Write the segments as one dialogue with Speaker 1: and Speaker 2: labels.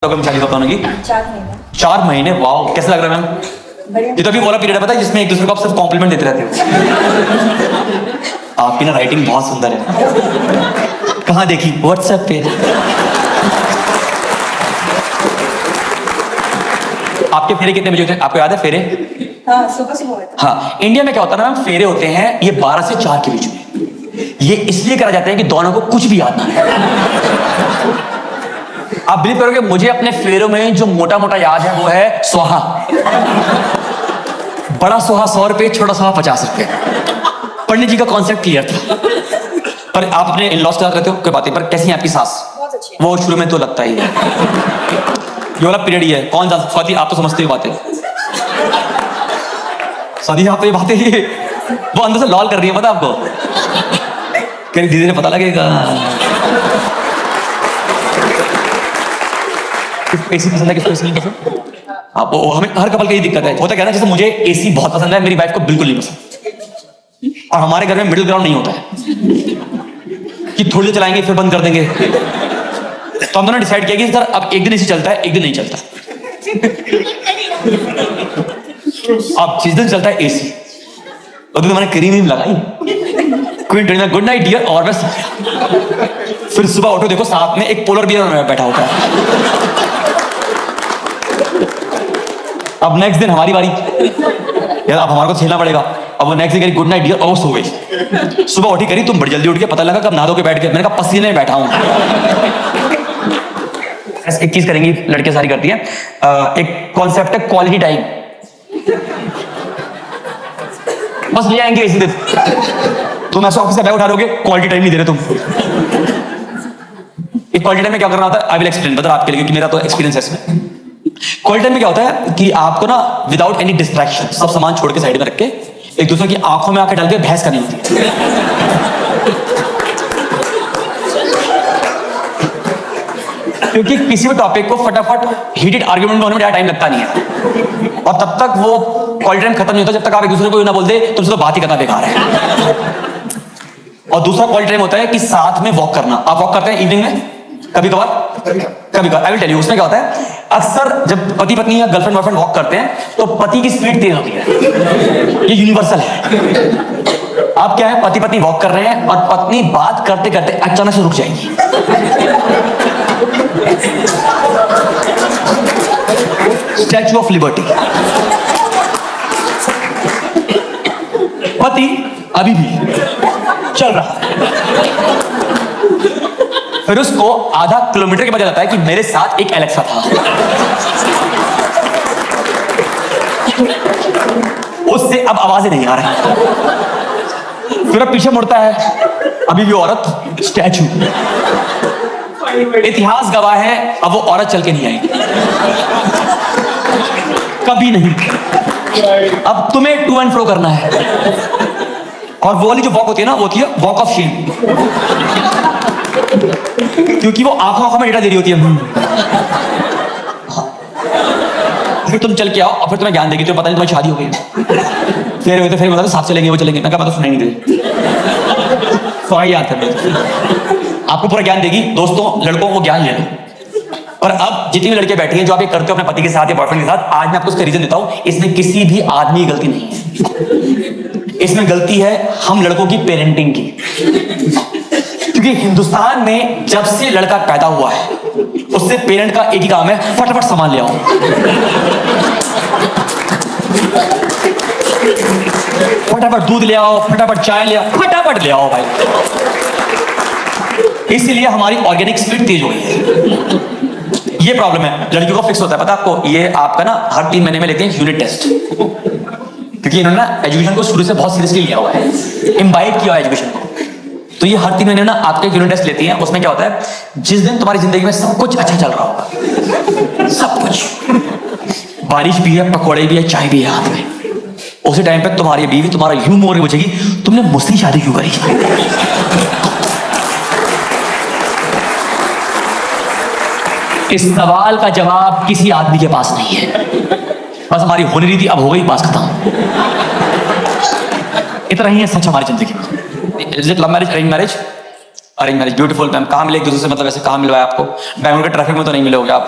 Speaker 1: कब शादी कब होगी?
Speaker 2: 4 महीने।
Speaker 1: 4 महीने? वाह, कैसा लग रहा है मैम?
Speaker 2: बढ़िया।
Speaker 1: ये तो अभी वाला पीरियड है, पता है, जिसमें एक दूसरे को आप सिर्फ कॉम्प्लीमेंट देते रहते हो। आपकी ना राइटिंग बहुत सुंदर है। कहाँ देखी? व्हाट्सएप पे। आपके फेरे कितने बजे होते हैं? आपको याद है फेरे?
Speaker 2: हाँ, सुबह सुबह होता है।
Speaker 1: हाँ, इंडिया में क्या होता है ना मैम, फेरे होते हैं ये 12 से 4 के बीच में। ये इसलिए करा जाता है कि दोनों को कुछ भी याद ना है। आप बिलीव करोगे, मुझे अपने फेरों में जो मोटा मोटा याद है वो है सोहा। बड़ा सोहा 100 रुपए, छोटा सोहा 50 रुपए। पंडित जी का कॉन्सेप्ट क्लियर था। पर आप अपने इन-लॉज के साथ रहते हो, कोई बात नहीं, पर कैसी है आपकी सास?
Speaker 2: बहुत अच्छी है।
Speaker 1: वो शुरू में तो लगता ही है, ये वाला पीरियड ही है। कौन जान, स्वाति आप तो समझते हो बातें। स्वाति आप तो ये बातें ही, वो अंदर से लॉल कर रही है, पता आपको? कहीं धीरे धीरे पता लगेगा। एसी पसंद है, किसको एसी नहीं पसंद? आप हमें हर कपल की दिक्कत है। होता क्या है ना, जैसे मुझे एसी बहुत पसंद है, मेरी वाइफ को बिल्कुल नहीं पसंद। और हमारे घर में मिडिल ग्राउंड नहीं होता है कि थोड़ी देर चलाएंगे फिर बंद कर देंगे। तो हम दोनों डिसाइड किया कि सर अब एक दिन एसी चलता है, एक दिन नहीं चलता। अब जिस दिन चलता है एसी, और दिन मैंने क्रीम लगाई, क्वीन में गुड नाइट डियर, और मैं सो गया। फिर सुबह उठो, देखो साथ में एक पोलर बियर बैठा होता है। अब नेक्स्ट दिन हमारी बारी, यार अब हमारे को झेलना पड़ेगा। अब वो नेक्स्ट दिन करी गुड नाइट डियर, और वो सो गई। सुबह उठी करी तुम बड़ी जल्दी उठ के, पता लगा कब नहा धो के बैठ गए। मैंने कहा पसीने में बैठा हूं। एक चीज करेंगी लड़के सारी करती हैं, एक कॉन्सेप्ट है क्वालिटी टाइम। बस ले आएंगे इसी दिन, तुम ऐसे ऑफिस से बैग उठा लोगे, क्वालिटी टाइम नहीं दे रहे तुम। इस क्वालिटी टाइम में क्या करना होता है, आई विल एक्सप्लेन, बता आपके लिए, क्योंकि मेरा तो एक्सपीरियंस है इसमें। क्वालिटी टाइम में क्या होता है कि आपको ना विदाउट एनी डिस्ट्रैक्शन सब सामान छोड़ के साइड में रख के एक दूसरे की आंखों में आंखें डाल के बहस करनी होती है। क्योंकि किसी भी टॉपिक को फटाफट हीटेड आर्गुमेंट होने में ज्यादा टाइम लगता नहीं है, और तब तक वो क्वालिटी टाइम खत्म नहीं होता जब तक आप एक दूसरे को ना बोल दे तुमसे तो बात ही करना बेकार है। और दूसरा क्वालिटी टाइम होता है कि साथ में वॉक करना। आप वॉक करते हैं इवनिंग में कभी कभार? कभी कभार। आई विल टेल यू, उसमें क्या होता है, अक्सर जब पति पत्नी या गर्लफ्रेंड बॉयफ्रेंड वॉक करते हैं तो पति की स्पीड तेज होती है। ये यूनिवर्सल है। आप क्या है, पति पत्नी वॉक कर रहे हैं और पत्नी बात करते करते अचानक से रुक जाएगी। Statue of liberty. पति अभी भी चल रहा है, फिर उसको आधा किलोमीटर के बाद जाता है कि मेरे साथ एक एलेक्सा था। उससे अब आवाजें नहीं आ रही। फिर अब पीछे मुड़ता है, अभी भी औरत स्टैचू। इतिहास गवाह है, अब वो औरत चल के नहीं आई, कभी नहीं। अब तुम्हें टू एंड फ्रो करना है, और वो वाली जो वॉक होती है ना, वो होती है वॉक ऑफ शेम, क्योंकि वो आंखों में डेटा दे रही होती है। फिर तुम चल के आओ और फिर तुम्हें ज्ञान देगी, तुम्हें पता नहीं तुम्हारी शादी हो गई। फिर बता साथ चलेंगे, वो चलेंगे। मैं कहा तो सुनाई नहीं दे, सॉरी याद कर, आपको पूरा ज्ञान देगी। दोस्तों लड़कों को ज्ञान ले लो। और अब जितनी भी लड़के बैठी हैं जो आप ये करते हो अपने पति के साथ या बॉयफ्रेंड के साथ, आज मैं आपको उसका रीजन देता हूं। इसमें किसी भी आदमी की गलती नहीं है, इसमें गलती है हम लड़कों की पेरेंटिंग की। क्योंकि हिंदुस्तान में जब से लड़का पैदा हुआ है उससे पेरेंट का एक ही काम है, फटाफट सामान ले आओ। फटाफट दूध ले आओ, फटाफट चाय ले आओ, फटाफट ले आओ भाई। इसलिए हमारी ऑर्गेनिक स्पीड तेज हो गई है। ये प्रॉब्लम है। लड़कियों को फिक्स होता है, पता आपको, ये आपका ना हर 3 महीने में लेते हैं यूनिट टेस्ट, क्योंकि इन्होंने ना एजुकेशन को शुरू से बहुत सीरियसली लिया हुआ है, इम्बाइब किया है एजुकेशन को। तो ये हर 3 महीने ना आपके यूनिट टेस्ट लेती हैं। उसमें क्या होता है, जिस दिन तुम्हारी जिंदगी में सब कुछ अच्छा चल रहा होगा, सब कुछ, बारिश भी है, पकौड़े भी है, चाय भी है हाथ में, उसी टाइम पे तुम्हारी बीवी तुम्हारा यूं मोर पूछेगी, तुमने मुझसे शादी क्यों करी? इस सवाल का जवाब किसी आदमी के पास नहीं है। बस हमारी होने रही थी, अब हो गई, बात खत्म। इतना ही है सच हमारी जिंदगी में। Is it love marriage, arrange marriage? Arrange marriage beautiful ma'am. कहाँ मिले एक दूसरे से, मतलब ऐसे कहाँ मिलवाया आपको? बैंगलोर के ट्रैफिक में तो नहीं मिले होगे आप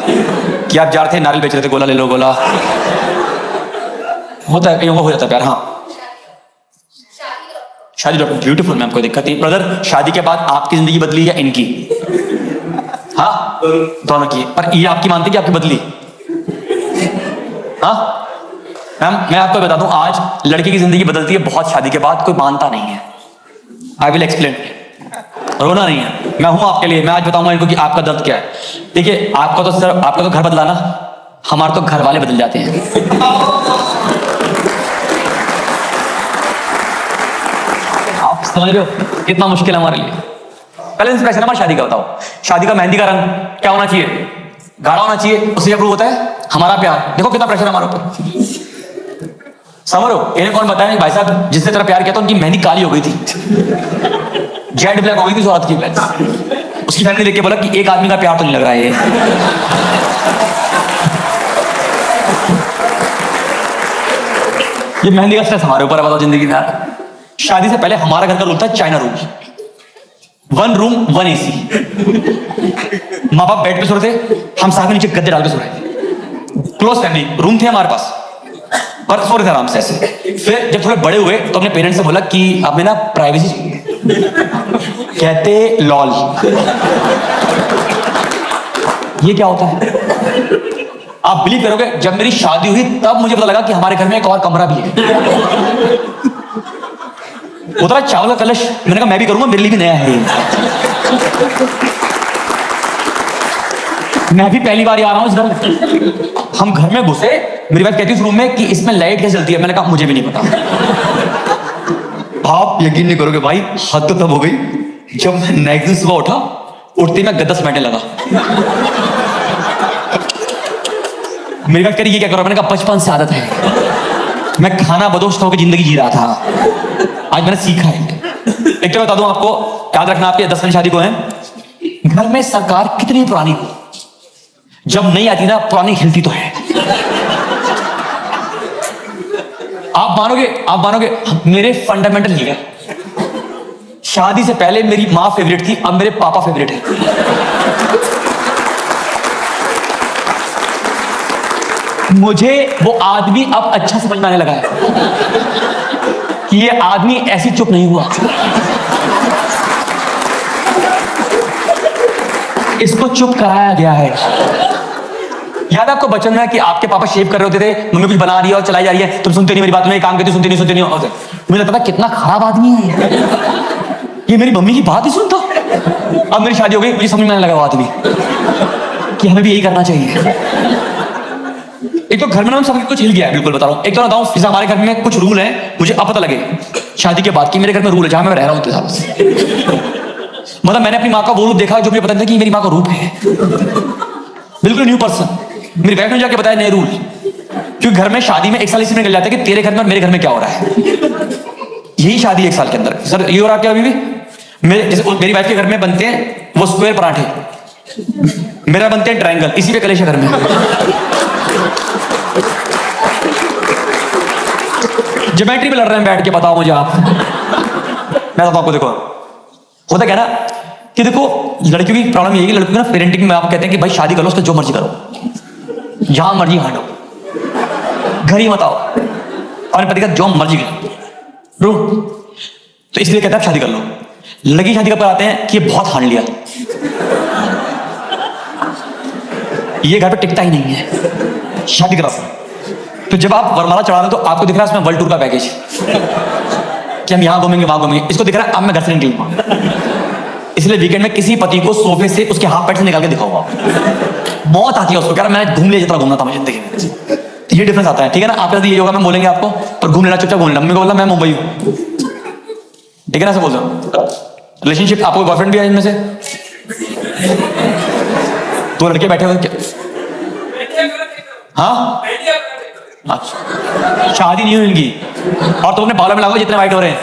Speaker 1: कि आप जा रहे थे नारियल बेच रहे थे, गोला ले लो गोला। होता है कईयों को, हो जाता है प्यार। हाँ शादी डॉक्टर ब्यूटीफुल मैम, कोई दिक्कत नहीं। ब्रदर शादी के बाद आपकी जिंदगी बदली या इनकी? हाँ दोनों की। पर ये आपकी मानती कि आपकी बदली? हाँ मैम मैं आपको बता दूं, आज लड़की की जिंदगी बदलती है बहुत शादी के बाद, कोई मानता नहीं है। I will explain. रोना नहीं है, मैं हूं आपके लिए। मैं आज बताऊंगा इनको कि आपका दर्द क्या है। देखिए आपका तो घर बदलाना, हमारे तो घर वाले बदल जाते हैं। आप समझ रहे हो कितना मुश्किल है हमारे लिए। पहले इंस्पिरेशन हमारी शादी का बताओ। शादी का मेहंदी का रंग क्या होना चाहिए? गाढ़ा होना चाहिए, उससे अप्रूव होता है हमारा प्यार। देखो कितना प्रेशर हमारे ऊपर। समझो इन्हें कौन बताया भाई साहब जिसने तेरा प्यार किया था उनकी मेहंदी काली हो गई थी, जेड ब्लैक हो गई थी, औरत की ब्लैक। उसकी फैमिली देख के बोला कि एक आदमी का प्यार तो नहीं लग रहा है ये। ये मेहंदी का स्ट्रेस हमारे ऊपर है, बताओ जिंदगी में। शादी से पहले हमारा घर का रूल था चाइना रूल, 1 रूम 1 AC। माँ बाप बेड पे सो रहे थे, हम साथ में नीचे गद्दे डाल के सो रहे थे। क्लोज फैमिली, रूम थे हमारे पास पर सो रहे थे आराम से ऐसे। फिर जब थोड़े बड़े हुए तो अपने पेरेंट्स से बोला कि हमें ना प्राइवेसी चाहिए। कहते लॉल, ये क्या होता है? आप बिलीव करोगे जब मेरी शादी हुई तब मुझे पता लगा कि हमारे घर में एक और कमरा भी है। उतरा चावल का कलश, मैंने कहा मैं भी करूंगा, मेरे लिए भी नया है। मैं भी पहली बार आ रहा हूं इस घर में। हम घर में घुसे, मेरी वाइफ कहती है उस रूम में कि इसमें लाइट कैसे जलती है? मैंने कहा मुझे भी नहीं पता। आप यकीन नहीं करोगे भाई, हद तो तब हो गई जब मैं नेक्स्ट दिन सुबह उठा, उठते मैं गद्दा समेटने लगा। मेरी बात करी ये क्या करो? मैंने कहा बचपन से आदत है, मैं खाना बदोश होकर जिंदगी जी रहा था, आज मैंने सीखा है। एक तो बता दूं आपको, याद रखना आपके 10 शादी को है, घर में सरकार कितनी पुरानी हो, जब नहीं आती ना पुरानी हिलती तो है। आप मानोगे मेरे फंडामेंटल ही है। शादी से पहले मेरी माँ फेवरेट थी, अब मेरे पापा फेवरेट है। मुझे वो आदमी अब अच्छा समझ में आने लगा है कि ये आदमी ऐसी चुप नहीं हुआ, इसको चुप कराया गया है। याद आपको बचपन में कि आपके पापा शेव कर रहे होते थे, मम्मी कुछ बना रही है और चलाई जा रही है, तुम सुनते नहीं मेरी बात, में काम करती सुनते नहीं मुझे लगता था कितना खराब आदमी है ये मेरी मम्मी की बात ही सुनता। अब मेरी शादी हो गई, मुझे समझ में आने लगा वो आदमी कि हमें भी यही करना चाहिए। एक तो घर में हम सब कुछ हिल गया है, बिल्कुल बता रहा हूँ। एक तो बताऊं, जैसे हमारे घर में कुछ रूल है, मुझे अब पता लगे शादी के बाद कि मेरे घर में रूल है जहां मैं रह रहा हूं इतने सालों से। मतलब मैंने अपनी माँ का वो रूप देखा जो मुझे पता नहीं था कि मेरी माँ का रूप है, बिल्कुल न्यू पर्सन। मेरी वाइफ ने जाके बताया नए रूल, क्योंकि घर में शादी में 1 साल इसी में निकल जाता है कि तेरे घर में और मेरे घर में क्या हो रहा है। यही शादी 1 साल के अंदर। सर ये हो रहा क्या अभी भी? जैसे मेरी वाइफ के घर में बनते हैं वो स्क्वायर पराठे, मेरा बनते हैं ट्रायंगल, इसी पे कलेश है घर में। ज्योमेट्री पे लड़ रहे हैं बैठ के, बताओ मुझे आप। मैं बताऊं आपको, देखो होता क्या ना कि देखो लड़कियों की प्रॉब्लम यही है कि लड़कियों ना पेरेंटिंग में आप कहते हैं कि भाई शादी करो, उसका जो मर्जी करो, जहां मर्जी हांडो, घर ही बताओ और पति का जो मर्जी करो। तो इसलिए कहते हैं शादी कर लो। लड़की शादी पर आते हैं कि ये बहुत हांड लिया, ये घर पे टिकता ही नहीं है, शादी करा। तो जब आप वरमाला चढ़ा रहे हो तो आपको दिख रहा है इसमें वर्ल्ड टूर का पैकेज कि हम यहां घूमेंगे वहां घूमेंगे। इसको दिख रहा है अब मैं घर से निकलूंगा, इसलिए वीकेंड में किसी पति को सोफे से उसके हाथ पैर से निकाल के दिखाऊंगा। मौत आती है उसको, कह रहा मैं घूम ले जितना घूमना था मुझे जिंदगी में। ये डिफरेंस आता है, ठीक है ना। आपके साथ ये होगा, मैं बोलेंगे आपको पर घूम लेना, चुपचाप घूम लेना। मम्मी को बोला मैं मुंबई हूँ, ठीक है ना, ऐसे बोल रहा हूँ। रिलेशनशिप, आपको बॉयफ्रेंड भी है इनमें से? 2 लड़के बैठे हुए क्या? हाँ अच्छा, शादी नहीं हुई इनकी और तुम अपने बालों में लगाओ जितने वाइट हो रहे हैं।